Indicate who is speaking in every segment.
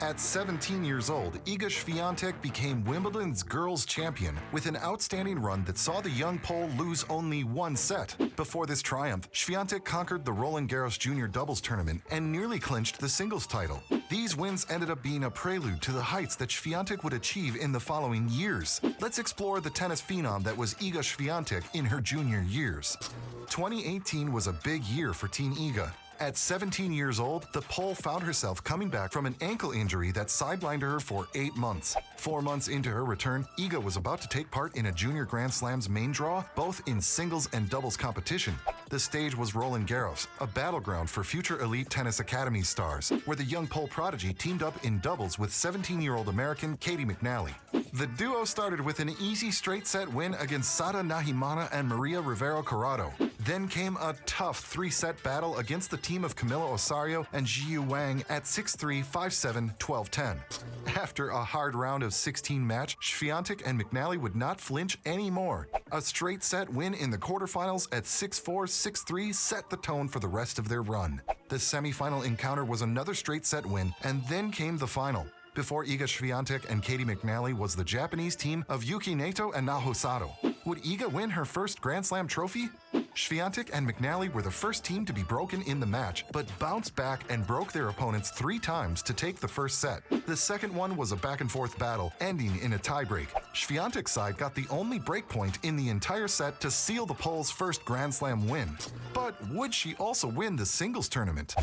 Speaker 1: At 17 years old, Iga Świątek became Wimbledon's Girls Champion with an outstanding run that saw the young Pole lose only one set. Before this triumph, Świątek conquered the Roland Garros Junior doubles tournament and nearly clinched the singles title. These wins ended up being a prelude to the heights that Świątek would achieve in the following years. Let's explore the tennis phenom that was Iga Świątek in her junior years. 2018 was a big year for Teen Iga. At 17 years old, the Pole found herself coming back from an ankle injury that sidelined her for 8 months. 4 months into her return, Iga was about to take part in a Junior Grand Slam's main draw, both in singles and doubles competition. The stage was Roland Garros, a battleground for future elite tennis academy stars, where the young Pole prodigy teamed up in doubles with 17-year-old American Katie McNally. The duo started with an easy straight-set win against Sada Nahimana and Maria Rivero Corrado. Then came a tough 3-set battle against the team of Camila Osorio and Jiyu Wang at 6-3, 5-7, 12-10. After a hard round of 16 match, Świątek and McNally would not flinch anymore. A straight-set win in the quarterfinals at 6-4, 6-3 set the tone for the rest of their run. The semifinal encounter was another straight-set win, and then came the final. Before Iga Świątek and Katie McNally was the Japanese team of Yuki Naito and Naomi Osaka. Would Iga win her first Grand Slam trophy? Świątek and McNally were the first team to be broken in the match, but bounced back and broke their opponents 3 times to take the first set. The second one was a back-and-forth battle, ending in a tiebreak. Świątek's side got the only break point in the entire set to seal the Pole's first Grand Slam win. But would she also win the singles tournament?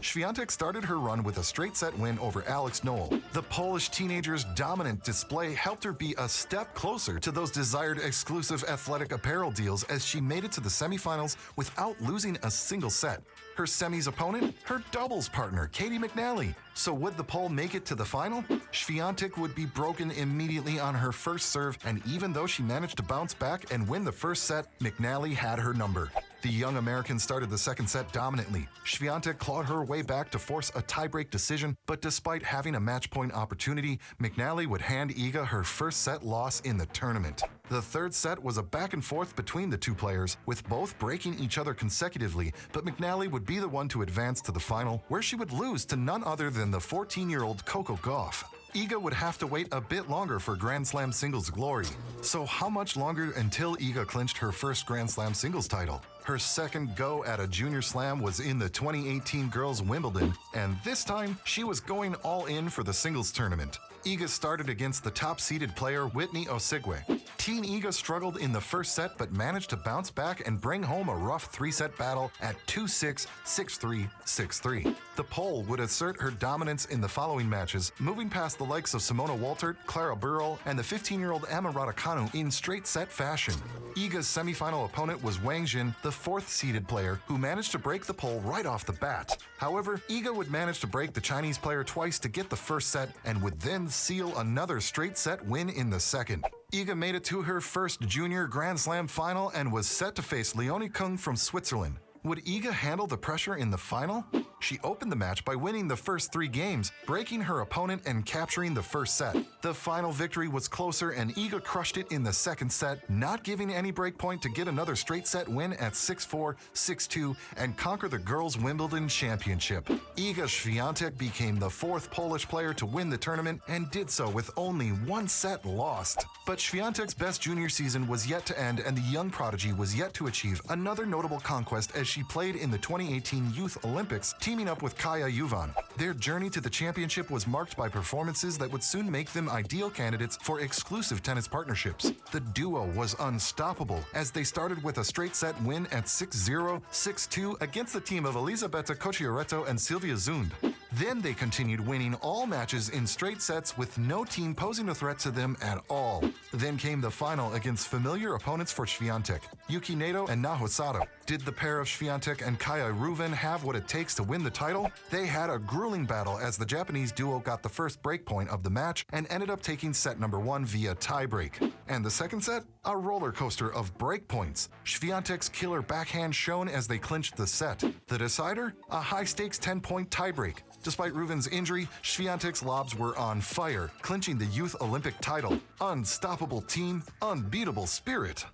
Speaker 1: Świątek started her run with a straight-set win over Alex Noel. The Polish teenager's dominant display helped her be a step closer to those desired exclusive athletic apparel deals as she made it to the semifinals without losing a single set. Her semis opponent? Her doubles partner, Katie McNally. So would the Pole make it to the final? Świątek would be broken immediately on her first serve, and even though she managed to bounce back and win the first set, McNally had her number. The young American started the second set dominantly. Świątek clawed her way back to force a tiebreak decision, but despite having a match point opportunity, McNally would hand Iga her first set loss in the tournament. The third set was a back and forth between the two players, with both breaking each other consecutively, but McNally would be the one to advance to the final, where she would lose to none other than the 14-year-old Coco Gauff. Iga would have to wait a bit longer for Grand Slam singles glory. So how much longer until Iga clinched her first Grand Slam singles title? Her second go at a junior slam was in the 2018 Girls Wimbledon, and this time she was going all in for the singles tournament. Iga started against the top-seeded player Whitney Osigwe. Teen Iga struggled in the first set but managed to bounce back and bring home a rough 3-set battle at 2-6, 6-3, 6-3. The Pole would assert her dominance in the following matches, moving past the likes of Simona Waltert, Clara Burrell, and the 15-year-old Emma Raducanu in straight-set fashion. Iga's semifinal opponent was Wang Jin, the 4th-seeded player, who managed to break the Pole right off the bat. However, Iga would manage to break the Chinese player twice to get the first set and would then seal another straight-set win in the second. Iga made it to her first junior Grand Slam final and was set to face Leonie Kung from Switzerland. Would Iga handle the pressure in the final? She opened the match by winning the first 3 games, breaking her opponent and capturing the first set. The final victory was closer and Iga crushed it in the second set, not giving any break point to get another straight set win at 6-4, 6-2 and conquer the Girls Wimbledon Championship. Iga Świątek became the 4th Polish player to win the tournament and did so with only 1 set lost. But Świątek's best junior season was yet to end and the young prodigy was yet to achieve another notable conquest as she played in the 2018 Youth Olympics, teaming up with Kaja Juvan. Their journey to the championship was marked by performances that would soon make them ideal candidates for exclusive tennis partnerships. The duo was unstoppable as they started with a straight-set win at 6-0, 6-2 against the team of Elisabetta Cocciaretto and Silvia Zund. Then they continued winning all matches in straight sets with no team posing a threat to them at all. Then came the final against familiar opponents for Świątek, Yuki Naito and Naomi Osaka. Did the pair of Świątek and Kaja Juvan have what it takes to win the title? They had a grueling battle as the Japanese duo got the first break point of the match and ended up taking set number 1 via tiebreak. And the second set? A roller coaster of break points. Świątek's killer backhand shone as they clinched the set. The decider? A high-stakes 10-point tiebreak. Despite Ruven's injury, Świątek's lobs were on fire, clinching the Youth Olympic title. Unstoppable team, unbeatable spirit.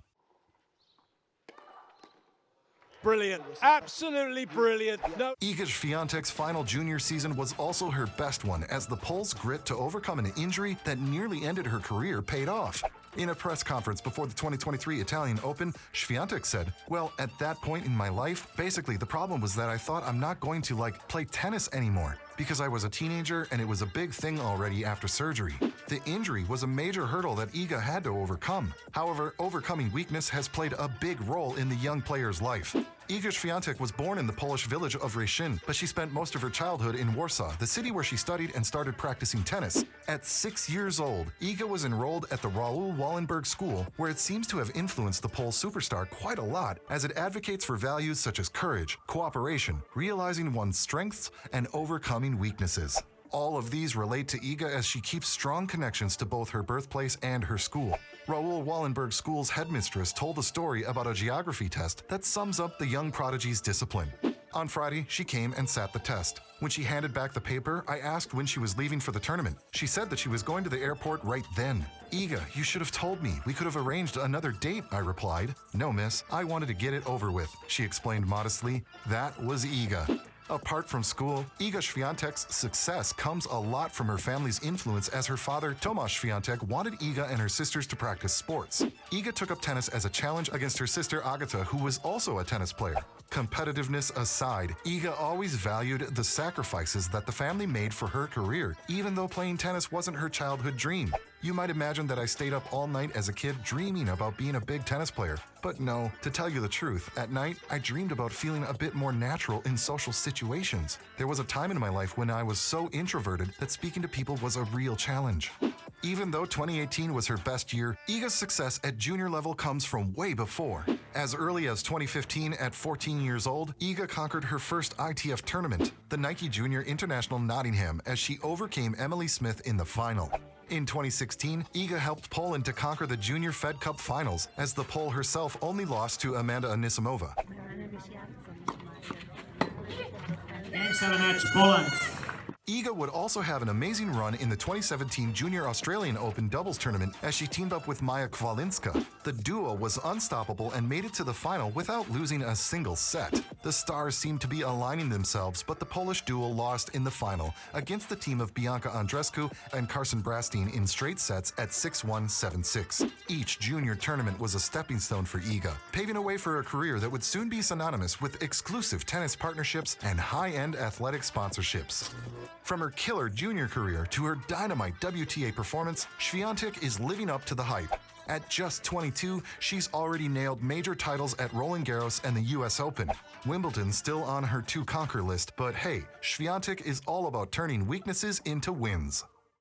Speaker 2: brilliant. Absolutely brilliant. No.
Speaker 1: Iga Świątek's final junior season was also her best one, as the Pole's grit to overcome an injury that nearly ended her career paid off. In a press conference before the 2023 Italian Open, Świątek said, "Well, at that point in my life, basically the problem was that I thought I'm not going to, play tennis anymore, because I was a teenager and it was a big thing already after surgery." The injury was a major hurdle that Iga had to overcome. However, overcoming weakness has played a big role in the young player's life. Iga Świątek was born in the Polish village of Ryszyn, but she spent most of her childhood in Warsaw, the city where she studied and started practicing tennis. At 6 years old, Iga was enrolled at the Raoul Wallenberg School, where it seems to have influenced the Pole superstar quite a lot, as it advocates for values such as courage, cooperation, realizing one's strengths, and overcoming weaknesses. All of these relate to Iga as she keeps strong connections to both her birthplace and her school. Raoul Wallenberg School's headmistress told a story about a geography test that sums up the young prodigy's discipline. On Friday, she came and sat the test. When she handed back the paper, I asked when she was leaving for the tournament. She said that she was going to the airport right then. "Iga, you should have told me. We could have arranged another date," I replied. "No, miss. I wanted to get it over with," she explained modestly. That was Iga. Apart from school, Iga Świątek's success comes a lot from her family's influence, as her father, Tomasz Swiatek, wanted Iga and her sisters to practice sports. Iga took up tennis as a challenge against her sister Agata, who was also a tennis player. Competitiveness aside, Iga always valued the sacrifices that the family made for her career, even though playing tennis wasn't her childhood dream. You might imagine that I stayed up all night as a kid dreaming about being a big tennis player. But no, to tell you the truth, at night, I dreamed about feeling a bit more natural in social situations. There was a time in my life when I was so introverted that speaking to people was a real challenge. Even though 2018 was her best year, Iga's success at junior level comes from way before. As early as 2015, at 14 years old, Iga conquered her first ITF tournament, the Nike Junior International Nottingham, as she overcame Emily Smith in the final. In 2016, Iga helped Poland to conquer the Junior Fed Cup finals, as the Pole herself only lost to Amanda Anisimova.
Speaker 3: Game 7 match, Poland.
Speaker 1: Iga would also have an amazing run in the 2017 Junior Australian Open doubles tournament as she teamed up with Maja Kwalinska. The duo was unstoppable and made it to the final without losing a single set. The stars seemed to be aligning themselves, but the Polish duo lost in the final against the team of Bianca Andreescu and Carson Brastine in straight sets at 6-1, 7-6. Each junior tournament was a stepping stone for Iga, paving a way for a career that would soon be synonymous with exclusive tennis partnerships and high-end athletic sponsorships. From her killer junior career to her dynamite WTA performance, Świątek is living up to the hype. At just 22, she's already nailed major titles at Roland Garros and the US Open. Wimbledon's still on her to-conquer list, but hey, Świątek is all about turning weaknesses into wins.